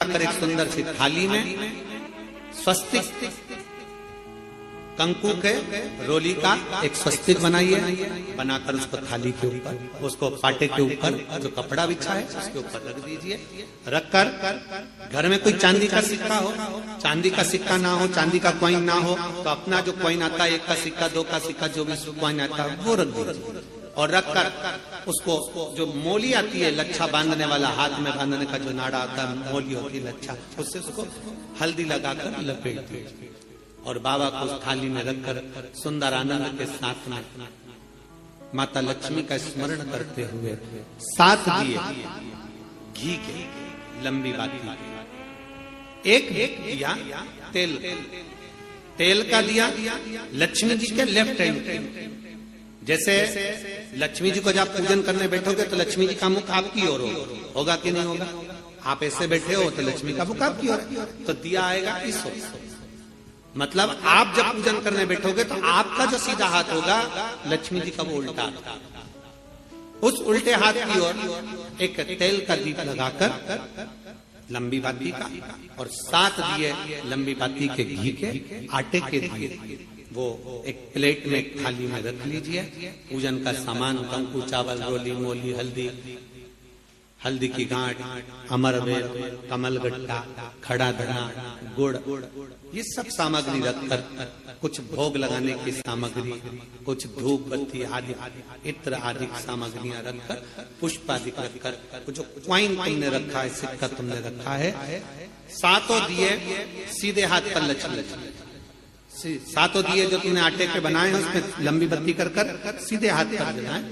बिछाकर एक सुंदर सी थाली में स्वस्तिक कंकु के रोली का एक स्वस्तिक बनाइए, बनाकर उसको थाली के ऊपर, उसको पाटे के ऊपर जो कपड़ा बिछा है उसके ऊपर रख दीजिए। रखकर घर में कोई चांदी का सिक्का हो, चांदी का सिक्का ना हो, चांदी का कॉइन ना हो, तो अपना जो कॉइन आता है, 1 का सिक्का, 2 का सिक्का, जो भी कॉइन आता है वो रख दीजिए। और रखकर उसको जो मोली आती है, लच्छा बांधने वाला, हाथ में बांधने का जो नाड़ा आता है, मोली होती है लच्छा, उससे उसको हल्दी लगाकर लपेट दीजिए और बाबा को उस थाली में रखकर सुंदर आनंद के साथ में माता लक्ष्मी का स्मरण करते हुए 7 दिए घी के, लंबी बाती, एक दिया तेल का दिया लक्ष्मी जी के लेफ्ट हैंड। जैसे लक्ष्मी जी को जब पूजन करने बैठोगे तो लक्ष्मी जी का मुख आपकी ओर होगा कि नहीं होगा? आप ऐसे बैठे हो तो लक्ष्मी का मुख आपकी ओर, तो दिया आएगा इस ओर। मतलब आप जब पूजन करने बैठोगे तो आपका जो सीधा हाथ होगा लक्ष्मी जी का वो उल्टा, उस उल्टे हाथ की ओर एक तेल का दीप लगाकर लंबी बाती का और 7 दिए लंबी बाती के घी के, आटे के दिए, वो एक प्लेट में, एक थाली में रख लीजिए। पूजन का सामान, कंकु, चावल, रोली, मोली, हल्दी की गांठ, अमरवेल, कमलगट्टा, खड़ा धना, गुड़, ये सब सामग्री रखकर, कुछ भोग लगाने की सामग्री, कुछ धूप बत्ती आदि, इत्र आदि सामग्रियां रखकर, पुष्प आदि रखकर, जो क्वाइन तुमने रखा है, सिक्का तुमने रखा है, 7 दिए सीधे हाथ पर लक्ष्मी, 7 दिए जो तुमने आटे के बनाए हैं उसमें लंबी बत्ती कर सीधे हाथ पर जलाए,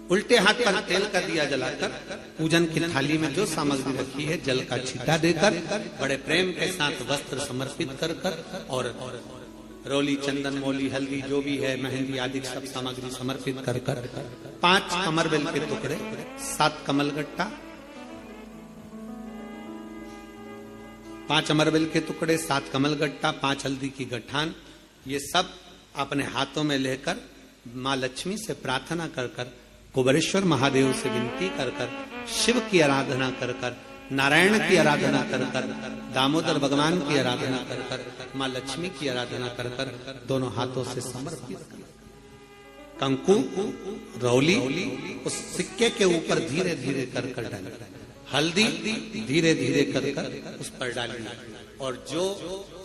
उल्टे हाथ पर तेल का दिया जलाकर पूजन की थाली में जो सामग्री रखी है जल का छींटा देकर बड़े प्रेम के साथ वस्त्र समर्पित कर और रोली, चंदन, मोली, हल्दी जो भी है, मेहंदी आदि सब सामग्री समर्पित कर 5 अमरवेल के टुकड़े, 7 कमलगट्टा, 5 अमरवेल के टुकड़े, 7 कमलगट्टा, 5 हल्दी की गठान, ये सब अपने हाथों में लेकर माँ लक्ष्मी से प्रार्थना कर कुबेरेश्वर महादेव से विनती कर शिव की आराधना कर नारायण की आराधना कर दामोदर भगवान की आराधना कर माँ लक्ष्मी की आराधना कर दोनों हाथों से समर्पित कंकु, रौली उस सिक्के के ऊपर धीरे धीरे कर डाल, हल्दी धीरे धीरे कर उस पर डालना, और जो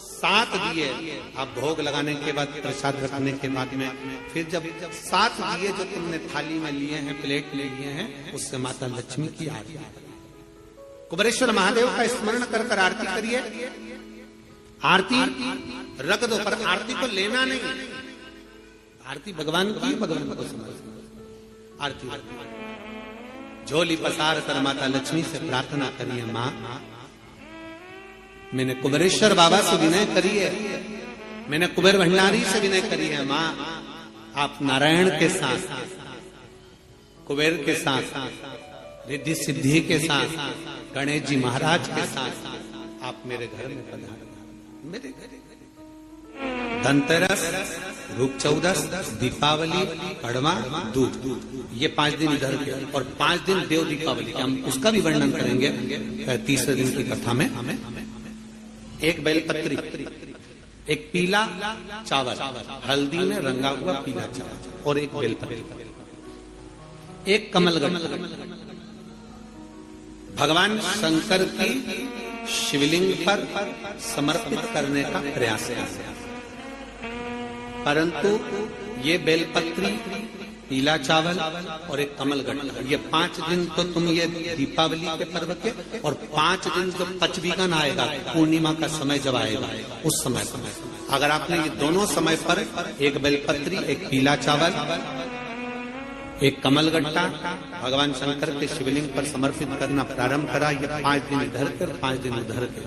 7 दिए आप भोग लगाने के बाद, प्रसाद रखने के बाद में, फिर जब 7 दिए जो तुमने थाली में लिए हैं, प्लेट ले लिए हैं, उससे माता लक्ष्मी की आरती, कुबेरेश्वर महादेव का स्मरण कर आरती करिए। आरती रख दो, पर आरती को लेना नहीं, आरती भगवान की, भगवान को समझ, आरती झोली पसार कर माता लक्ष्मी से प्रार्थना करिए, माँ मैंने कुबेरेश्वर बाबा से विनय करी है, मैंने कुबेर भंडारी से विनय करी है, माँ आप नारायण के साथ, कुबेर के साथ, रिद्धि सिद्धि के साथ, गणेश जी महाराज के साथ आप मेरे घर में पधारो, मेरे घर धनतेरस, रूप चौदस, दीपावली, कड़वा, दूध, ये 5 दिन इधर के, और 5 दिन देव दीपावली, हम उसका भी वर्णन करेंगे तीसरे दिन की कथा में। एक बेलपत्री, एक पीला चावल, हल्दी में रंगा हुआ पीला चावल, और एक बेलपत्री, एक कमलगट्टा, भगवान शंकर की शिवलिंग पर समर्पित करने का प्रयास है, परंतु ये बेलपत्री, पीला चावल और एक कमलगट्टा, ये 5 दिन तो तुम ये दीपावली के पर्व के, और 5 दिन जो पचवीगन आएगा, पूर्णिमा का समय जब आएगा, उस समय अगर आपने ये दोनों समय पर एक बेलपत्री, एक पीला चावल, एक कमलगट्टा भगवान शंकर के शिवलिंग पर समर्पित करना प्रारंभ करा, ये 5 दिन इधर के और 5 दिन उधर के,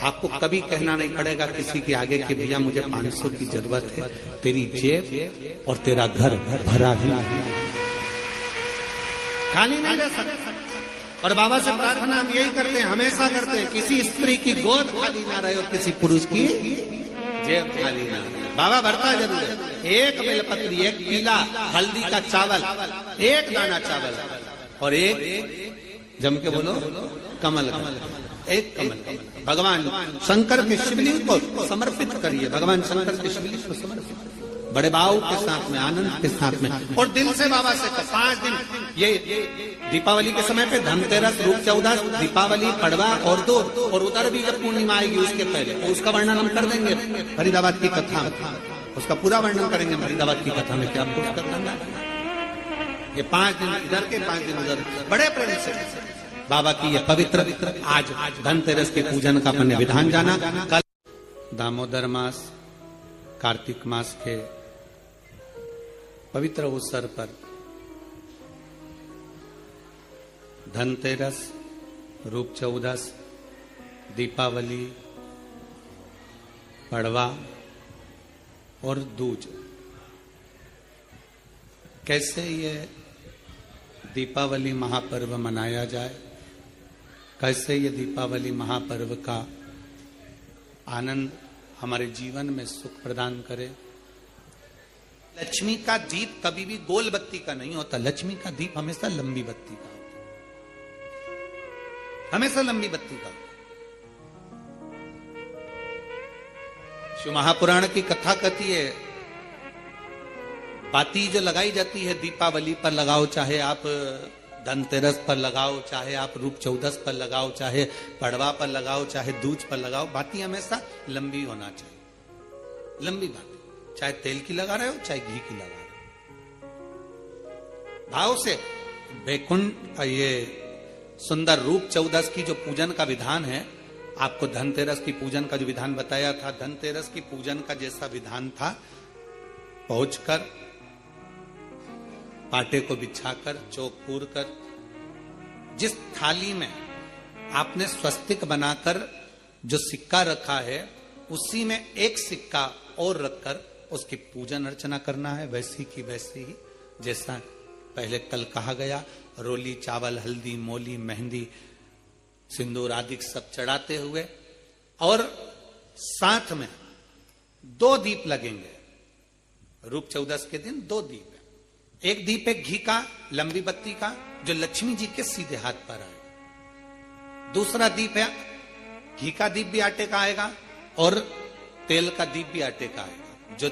आपको कभी कहना नहीं पड़ेगा किसी के आगे कि भैया मुझे 500 की जरूरत है, तेरी जेब और तेरा घर भरा ही, खाली नहीं रह सकते। और बाबा से प्रार्थना हम यही करते हैं, हमेशा करते हैं, किसी स्त्री की गोद खाली ना रहे और किसी पुरुष की जेब खाली ना रहे, बाबा भरता जरूर है। एक बेलपत्री, एक पीला हल्दी का चावल, एक दाना चावल, और एक जम के बोलो कमल एक कमल भगवान शंकर के शिवलिंग को समर्पित करिए, भगवान शंकर के शिवलिंग को समर्पित, बड़े भाव के साथ में, आनंद के साथ में, और दिल से बाबा से 5 दिन। ये दीपावली के समय पे धनतेरस, रूप चौदस, दीपावली, पड़वा और दो, और उधर भी जब पूर्णिमा आएगी उसके पहले, तो उसका वर्णन हम कर देंगे फरीदाबाद की कथा, उसका पूरा वर्णन करेंगे फरीदाबाद की कथा में, क्या आपको उसका करना है। ये 5 दिन इधर के 5 दिन उधर, बड़े प्रेम से बाबा की ये पवित्र आज धनतेरस के पूजन का अपने विधान जाना। कल दामोदर मास, कार्तिक मास के पवित्र अवसर पर धनतेरस, रूप चौदस, दीपावली, पड़वा और दूज, कैसे ये दीपावली महापर्व मनाया जाए, कैसे ये दीपावली महापर्व का आनंद हमारे जीवन में सुख प्रदान करे। लक्ष्मी का दीप कभी भी गोल बत्ती का नहीं होता, लक्ष्मी का दीप हमेशा लंबी बत्ती का होता, हमेशा लंबी बत्ती का होता। शिव महापुराण की कथा कहती है, बाती जो लगाई जाती है दीपावली पर लगाओ, चाहे आप धनतेरस पर लगाओ, चाहे आप रूप चौदस पर लगाओ, चाहे पड़वा पर लगाओ, चाहे दूज पर लगाओ, बाती हमेशा लंबी होना चाहिए, लंबी बाती, चाहे तेल की लगा रहे हो चाहे घी की लगा रहे हो, भाव से। वैकुंठ का ये सुंदर रूप चौदस की जो पूजन का विधान है, आपको धनतेरस की पूजन का जो विधान बताया था, धनतेरस की पूजन का जैसा विधान था, पहुंचकर पाटे को बिछाकर, चौक पूर कर, जिस थाली में आपने स्वस्तिक बनाकर जो सिक्का रखा है, उसी में एक सिक्का और रखकर उसकी पूजन अर्चना करना है, वैसी की वैसी ही जैसा पहले कल कहा गया। रोली, चावल, हल्दी, मोली, मेहंदी, सिंदूर आदि सब चढ़ाते हुए, और साथ में 2 दीप लगेंगे। रूप चौदस के दिन 2 दीप है, एक दीप है घी का, लंबी बत्ती का, जो लक्ष्मी जी के सीधे हाथ पर आएगा। दूसरा दीप है घी का दीप भी आटे का आएगा, और तेल का दीप भी आटे का आएगा। जो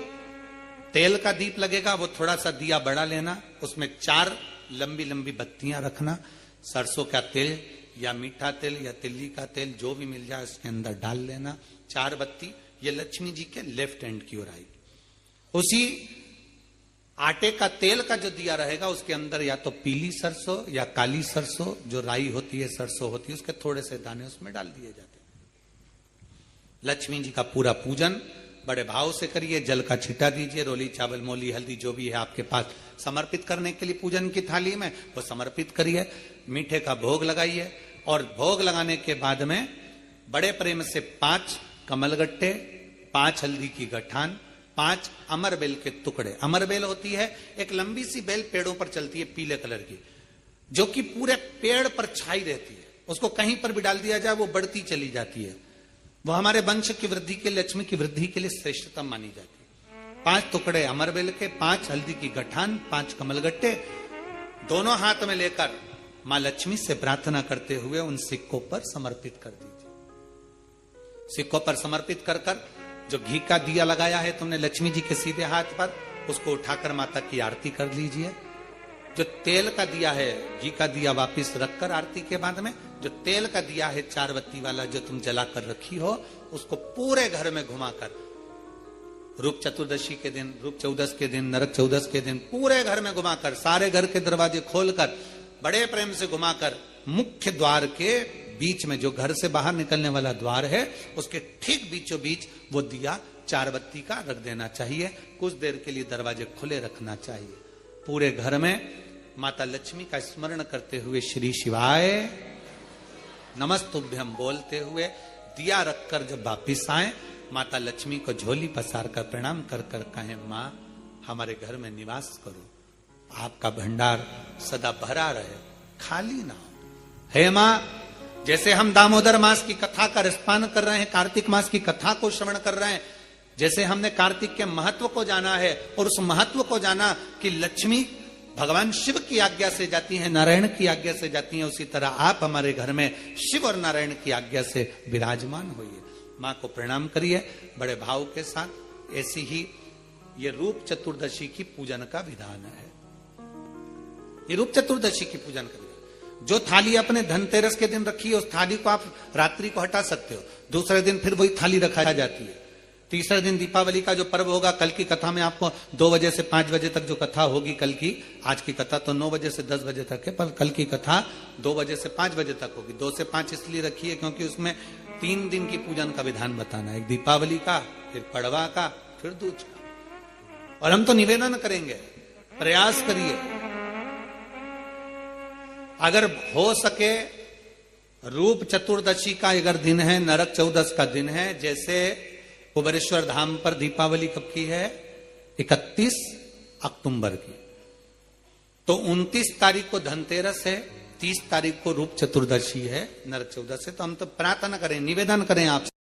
तेल का दीप लगेगा वो थोड़ा सा दिया बड़ा लेना, उसमें 4 लंबी लंबी बत्तियां रखना, सरसों का तेल या मीठा तेल या तिल्ली का तेल जो भी मिल जाए उसके अंदर डाल लेना, 4 बत्ती, ये लक्ष्मी जी के लेफ्ट हैंड की ओर आएगी। उसी आटे का तेल का जो दिया रहेगा उसके अंदर या तो पीली सरसों या काली सरसों, जो राई होती है, सरसों होती है, उसके थोड़े से दाने उसमें डाल दिए जाते हैं। लक्ष्मी जी का पूरा पूजन बड़े भाव से करिए, जल का छिटा दीजिए, रोली, चावल, मोली, हल्दी जो भी है आपके पास समर्पित करने के लिए पूजन की थाली में, वो समर्पित करिए। मीठे का भोग लगाइए, और भोग लगाने के बाद में बड़े प्रेम से 5 कमलगट्टे, 5 हल्दी की गठान, 5 अमर बेल के टुकड़े। अमर बेल होती है एक लंबी सी बेल, पेड़ों पर चलती है, पीले कलर की, जो कि पूरे पेड़ पर छाई रहती है, उसको कहीं पर भी डाल दिया जाए वो बढ़ती चली जाती है। वो हमारे वंश की वृद्धि के लिए, लक्ष्मी की वृद्धि के लिए श्रेष्ठतम मानी जाती है। 5 टुकड़े अमर बेल के, 5 हल्दी की गठान, 5 कमलगट्टे, दोनों हाथ में लेकर मां लक्ष्मी से प्रार्थना करते हुए उन सिक्कों पर समर्पित कर दीजिए। सिक्कों पर समर्पित कर कर जो घी का दिया लगाया है तुमने लक्ष्मी जी के सीधे हाथ पर, उसको उठाकर माता की आरती कर लीजिए। जो तेल का दिया है, घी का दिया वापिस रखकर आरती के बाद में जो तेल का दिया है 4 बत्ती वाला जो तुम जलाकर रखी हो, उसको पूरे घर में घुमाकर, रूप चतुर्दशी के दिन, रूप चौदस के दिन, नरक चौदस के दिन पूरे घर में घुमाकर, सारे घर के दरवाजे खोलकर बड़े प्रेम से घुमाकर, मुख्य द्वार के बीच में, जो घर से बाहर निकलने वाला द्वार है, उसके ठीक बीचों बीच वो दिया 4 बत्ती का रख देना चाहिए। कुछ देर के लिए दरवाजे खुले रखना चाहिए। पूरे घर में माता लक्ष्मी का स्मरण करते हुए श्री शिवाय नमस्तुभ्यम बोलते हुए दिया रखकर जब वापिस आए, माता लक्ष्मी को झोली पसार कर प्रणाम कर कर कहें, मां हमारे घर में निवास करो, आपका भंडार सदा भरा रहे, खाली ना हो। हे मां, जैसे हम दामोदर मास की कथा का रसपान कर रहे हैं, कार्तिक मास की कथा को श्रवण कर रहे हैं, जैसे हमने कार्तिक के महत्व को जाना है और उस महत्व को जाना कि लक्ष्मी भगवान शिव की आज्ञा से जाती हैं, नारायण की आज्ञा से जाती हैं, उसी तरह आप हमारे घर में शिव और नारायण की आज्ञा से विराजमान होइए। मां को प्रणाम करिए बड़े भाव के साथ। ऐसी ही ये रूप चतुर्दशी की पूजन का विधान है। ये रूप चतुर्दशी की पूजन का विधान, जो थाली अपने धनतेरस के दिन रखी है उस थाली को आप रात्रि को हटा सकते हो, दूसरे दिन फिर वही थाली रखा जाती है। तीसरे दिन दीपावली का जो पर्व होगा, कल की कथा में आपको 2 बजे से 5 बजे तक जो कथा होगी कल की, आज की कथा तो 9 बजे से 10 बजे तक है, पर कल की कथा 2 बजे से 5 बजे तक होगी। 2 से 5 इसलिए रखी है क्योंकि उसमें 3 दिन की पूजन का विधान बताना है, एक दीपावली का, फिर पड़वा का, फिर दूज का। और हम तो निवेदन करेंगे, प्रयास करिए अगर हो सके, रूप चतुर्दशी का अगर दिन है, नरक चौदस का दिन है, जैसे कुबेरेश्वर धाम पर दीपावली कब की है, 31 अक्टूबर की, तो 29 तारीख को धनतेरस है, 30 तारीख को रूप चतुर्दशी है, नरक चौदस है। तो हम तो प्रार्थना करें, निवेदन करें आपसे।